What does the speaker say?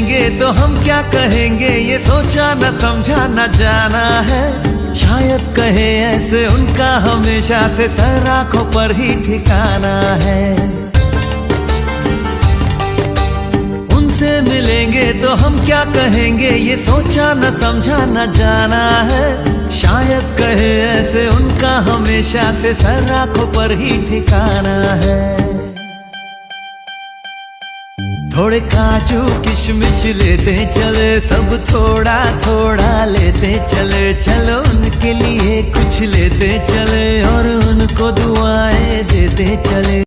मिलेंगे तो हम क्या कहेंगे, ये सोचा न समझा न जाना है। शायद कहे ऐसे उनका हमेशा से सर आंखों पर ही ठिकाना है। उनसे मिलेंगे तो हम क्या कहेंगे, ये सोचा न समझा न जाना है। शायद कहे ऐसे उनका हमेशा से सर आंखों पर ही ठिकाना है। थोड़े काजू किशमिश लेते चले, सब थोड़ा थोड़ा लेते चले। चलो उनके लिए कुछ लेते चले और उनको दुआएं देते चले।